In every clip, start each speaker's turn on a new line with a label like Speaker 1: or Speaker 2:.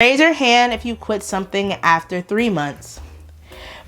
Speaker 1: Raise your hand if you quit something after 3 months.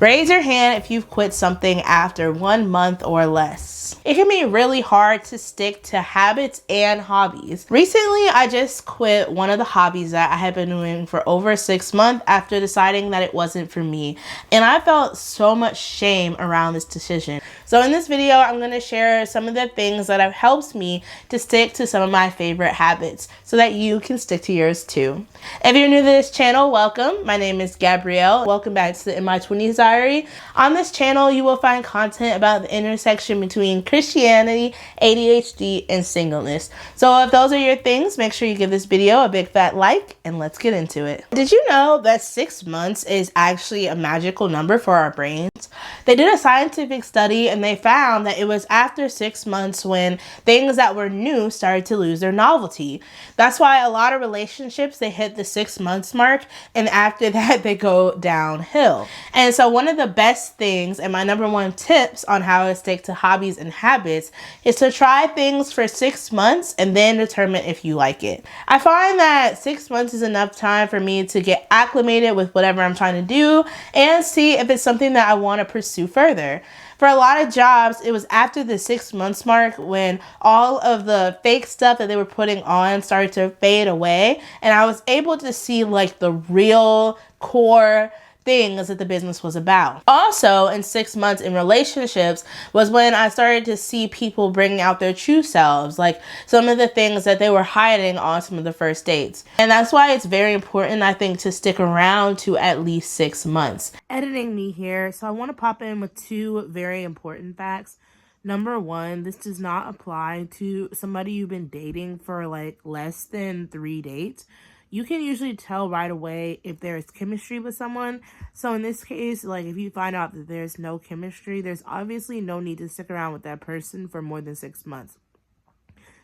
Speaker 1: Raise your hand if you've quit something after 1 month or less. It can be really hard to stick to habits and hobbies. Recently, I just quit one of the hobbies that I had been doing for over 6 months after deciding that it wasn't for me. And I felt so much shame around this decision. So in this video, I'm going to share some of the things that have helped me to stick to some of my favorite habits so that you can stick to yours too. If you're new to this channel, welcome. My name is Gabrielle. Welcome back to the In My 20s Diary. On this channel, you will find content about the intersection between Christianity, ADHD, and singleness. So if those are your things, make sure you give this video a big fat like and let's get into it. Did you know that 6 months is actually a magical number for our brains? They did a scientific study and they found that it was after 6 months when things that were new started to lose their novelty. That's why a lot of relationships, they hit the 6 months mark and after that they go downhill. And so one of the best things and my number one tips on how to stick to hobbies and habits is to try things for 6 months and then determine if you like it. I find that 6 months is enough time for me to get acclimated with whatever I'm trying to do and see if it's something that I want to pursue further. For a lot of jobs, it was after the 6 months mark when all of the fake stuff that they were putting on started to fade away, and I was able to see like the real core things that the business was about. Also, in 6 months in relationships was when I started to see people bringing out their true selves, like some of the things that they were hiding on some of the first dates. And that's why it's very important, I think, to stick around to at least 6 months. Editing me here, so I want to pop in with 2 very important facts. Number 1, this does not apply to somebody you've been dating for like less than 3 dates. You can usually tell right away if there's chemistry with someone. So in this case, like if you find out that there's no chemistry, there's obviously no need to stick around with that person for more than 6 months.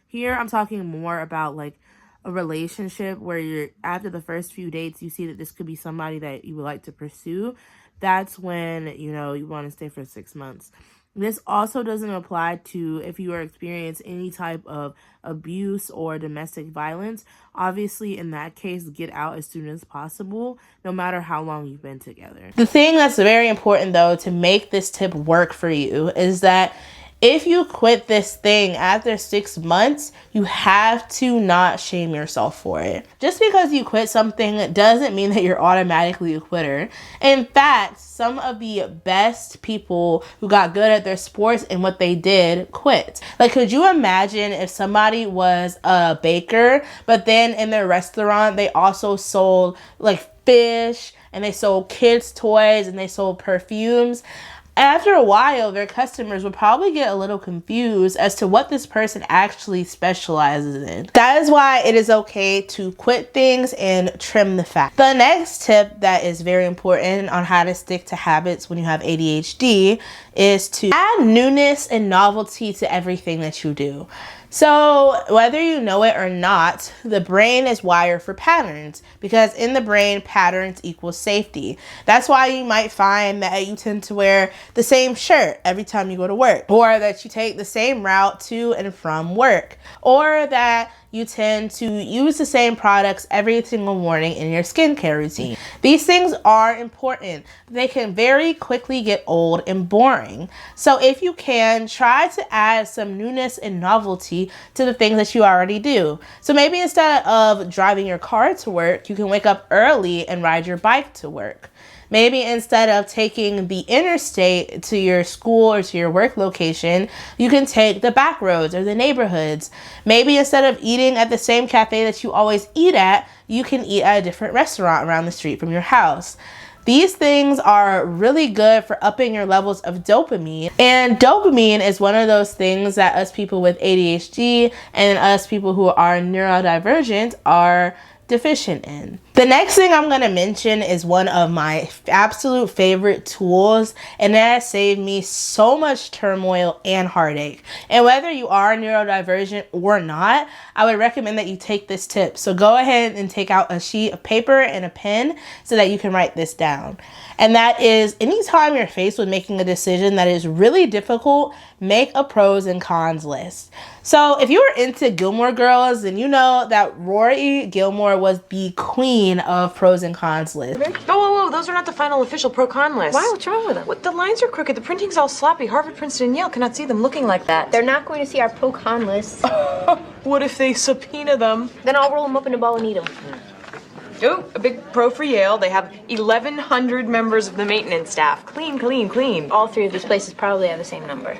Speaker 1: Here, I'm talking more about like a relationship where you're after the first few dates, you see that this could be somebody that you would like to pursue. That's when, you want to stay for 6 months. This also doesn't apply to if you are experiencing any type of abuse or domestic violence. Obviously, in that case, get out as soon as possible, no matter how long you've been together. The thing that's very important, though, to make this tip work for you is that if you quit this thing after 6 months, you have to not shame yourself for it. Just because you quit something doesn't mean that you're automatically a quitter. In fact, some of the best people who got good at their sports and what they did quit. Like, could you imagine if somebody was a baker, but then in their restaurant, they also sold like fish and they sold kids' toys and they sold perfumes? After a while, their customers would probably get a little confused as to what this person actually specializes in. That is why it is okay to quit things and trim the fat. The next tip that is very important on how to stick to habits when you have ADHD is to add newness and novelty to everything that you do. So whether you know it or not, the brain is wired for patterns because in the brain, patterns equal safety. That's why you might find that you tend to wear the same shirt every time you go to work, or that you take the same route to and from work, or that you tend to use the same products every single morning in your skincare routine. These things are important. They can very quickly get old and boring. So if you can, try to add some newness and novelty to the things that you already do. So maybe instead of driving your car to work, you can wake up early and ride your bike to work. Maybe instead of taking the interstate to your school or to your work location, you can take the back roads or the neighborhoods. Maybe instead of eating at the same cafe that you always eat at, you can eat at a different restaurant around the street from your house. These things are really good for upping your levels of dopamine. And dopamine is one of those things that us people with ADHD and us people who are neurodivergent are deficient in. The next thing I'm going to mention is one of my absolute favorite tools, and that has saved me so much turmoil and heartache. And whether you are neurodivergent or not, I would recommend that you take this tip. So go ahead and take out a sheet of paper and a pen so that you can write this down. And that is, anytime you're faced with making a decision that is really difficult, make a pros and cons list. So if you were into Gilmore Girls, then you know that Rory Gilmore was the queen queen of pros and cons lists.
Speaker 2: Whoa, those are not the final official pro-con list.
Speaker 3: Why? What's wrong with them?
Speaker 2: The lines are crooked, the printing's all sloppy. Harvard, Princeton, and Yale cannot see them looking like that.
Speaker 3: They're not going to see our pro-con list.
Speaker 2: What if they subpoena them?
Speaker 3: Then I'll roll them up in a ball and eat them.
Speaker 2: Oh, a big pro for Yale. They have 1,100 members of the maintenance staff. Clean.
Speaker 3: All three of these places probably have the same number.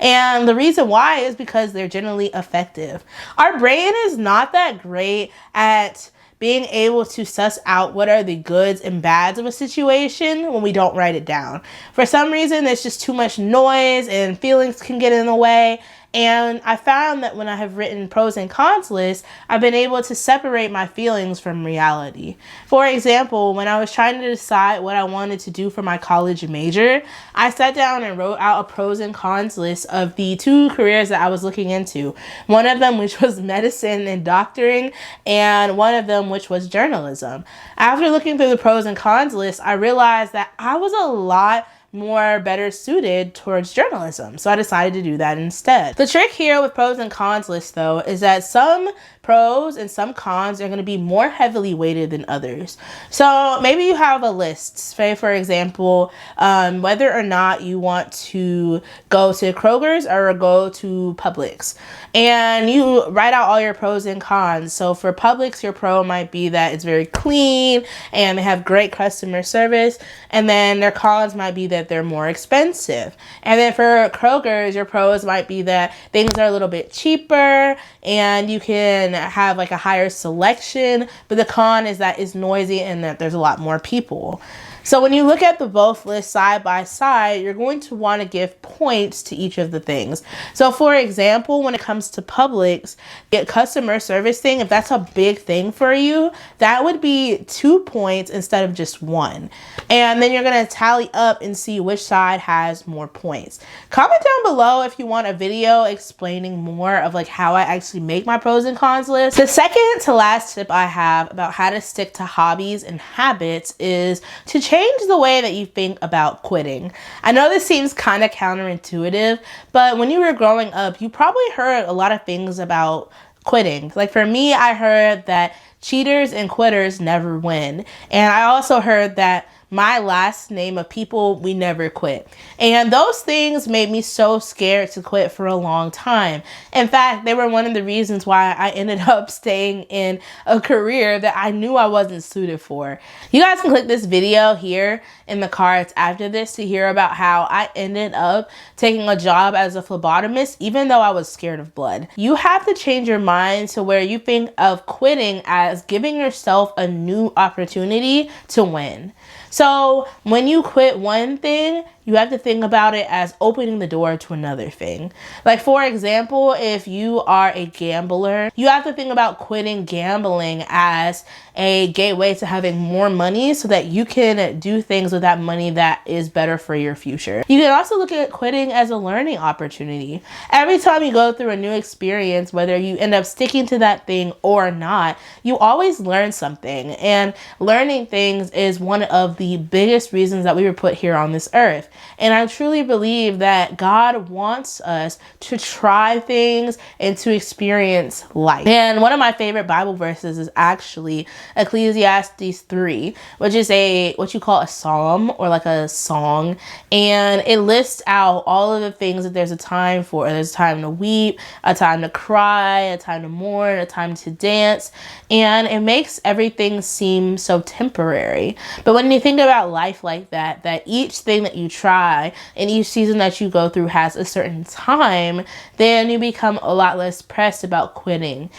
Speaker 1: And the reason why is because they're generally effective. Our brain is not that great at being able to suss out what are the goods and bads of a situation when we don't write it down. For some reason, there's just too much noise and feelings can get in the way. And I found that when I have written pros and cons lists, I've been able to separate my feelings from reality. For example, when I was trying to decide what I wanted to do for my college major, I sat down and wrote out a pros and cons list of the 2 careers that I was looking into. One of them which was medicine and doctoring, and one of them which was journalism. After looking through the pros and cons list, I realized that I was a lot more better suited towards journalism. So I decided to do that instead. The trick here with pros and cons lists though is that some pros and some cons are going to be more heavily weighted than others. So maybe you have a list, say for example, whether or not you want to go to Kroger's or go to Publix, and you write out all your pros and cons. So for Publix, your pro might be that it's very clean and they have great customer service, and then their cons might be that they're more expensive. And then for Kroger's, your pros might be that things are a little bit cheaper and you can have like a higher selection, but the con is that it's noisy and that there's a lot more people. So when you look at the both lists side by side, you're going to want to give points to each of the things. So for example, when it comes to Publix, get customer service thing, if that's a big thing for you, that would be 2 points instead of just 1. And then you're going to tally up and see which side has more points. Comment down below if you want a video explaining more of like how I actually make my pros and cons list. The second to last tip I have about how to stick to hobbies and habits is to change the way that you think about quitting. I know this seems kind of counterintuitive, but when you were growing up, you probably heard a lot of things about quitting. Like for me, I heard that cheaters and quitters never win. And I also heard that my last name of people, we never quit. And those things made me so scared to quit for a long time. In fact, they were one of the reasons why I ended up staying in a career that I knew I wasn't suited for. You guys can click this video here in the cards after this to hear about how I ended up taking a job as a phlebotomist, even though I was scared of blood. You have to change your mind to where you think of quitting as giving yourself a new opportunity to win. So when you quit one thing, you have to think about it as opening the door to another thing. Like for example, if you are a gambler, you have to think about quitting gambling as a gateway to having more money so that you can do things with that money that is better for your future. You can also look at quitting as a learning opportunity. Every time you go through a new experience, whether you end up sticking to that thing or not, you always learn something. And learning things is one of the biggest reasons that we were put here on this earth. And I truly believe that God wants us to try things and to experience life. And one of my favorite Bible verses is actually Ecclesiastes 3, which is what you call a psalm or like a song. And it lists out all of the things that there's a time for. There's a time to weep, a time to cry, a time to mourn, a time to dance. And it makes everything seem so temporary. But when you think about life like that, that each thing that you try and each season that you go through has a certain time, then you become a lot less pressed about quitting.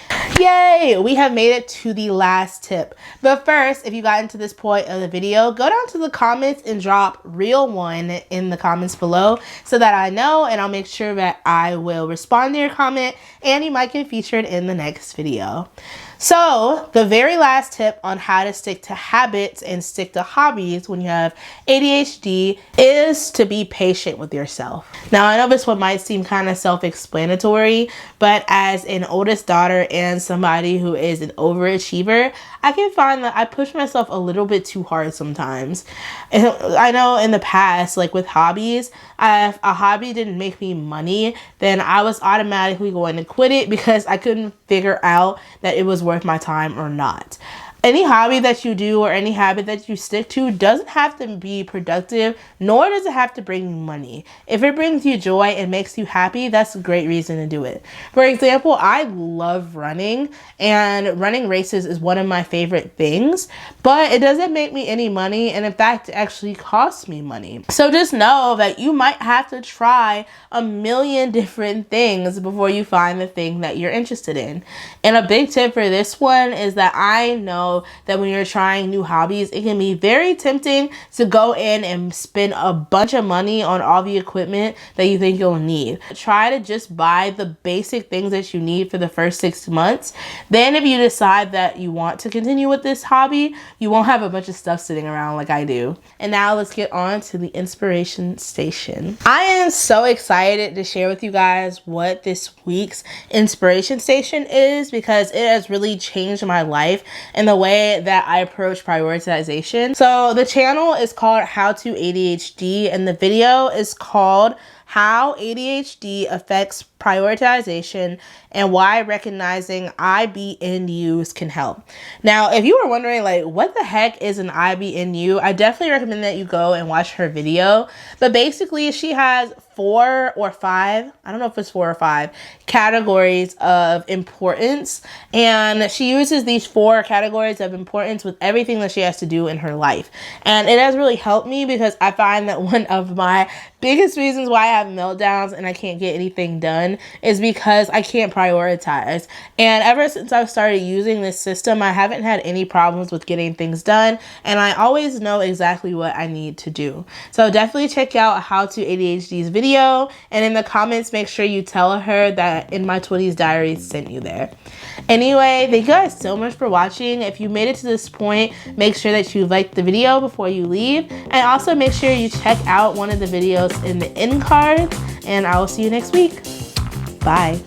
Speaker 1: Yay! We have made it to the last tip. But first, if you got into this point of the video, go down to the comments and drop real one in the comments below so that I know, and I'll make sure that I will respond to your comment and you might get featured in the next video. So the very last tip on how to stick to habits and stick to hobbies when you have ADHD is to be patient with yourself. Now, I know this one might seem kind of self-explanatory, but as an oldest daughter and somebody who is an overachiever, I can find that I push myself a little bit too hard sometimes. And I know in the past, like with hobbies, if a hobby didn't make me money, then I was automatically going to quit it because I couldn't figure out that it was worth my time or not. Any hobby that you do or any habit that you stick to doesn't have to be productive, nor does it have to bring you money. If it brings you joy and makes you happy, that's a great reason to do it. For example, I love running, and running races is one of my favorite things, but it doesn't make me any money, and in fact, it actually costs me money. So just know that you might have to try a million different things before you find the thing that you're interested in. And a big tip for this one is that I know that when you're trying new hobbies, it can be very tempting to go in and spend a bunch of money on all the equipment that you think you'll need. Try to just buy the basic things that you need for the first 6 months. Then if you decide that you want to continue with this hobby, you won't have a bunch of stuff sitting around like I do. And now let's get on to the inspiration station. I am so excited to share with you guys what this week's inspiration station is, because it has really changed my life and the way that I approach prioritization. So the channel is called How to ADHD, and the video is called How ADHD Affects Prioritization and Why Recognizing IBNUs Can Help. Now, if you were wondering, like, what the heck is an IBNU, I definitely recommend that you go and watch her video. But basically, she has 4 or 5, I don't know if it's 4 or 5, categories of importance. And she uses these 4 categories of importance with everything that she has to do in her life. And it has really helped me, because I find that one of my biggest reasons why I have meltdowns and I can't get anything done is because I can't prioritize. And ever since I've started using this system, I haven't had any problems with getting things done, and I always know exactly what I need to do. So definitely check out How to ADHD's video, and in the comments, make sure you tell her that In My 20s Diaries sent you there. Anyway, thank you guys so much for watching. If you made it to this point, make sure that you like the video before you leave, and also make sure you check out one of the videos in the end cards, and I will see you next week. Bye.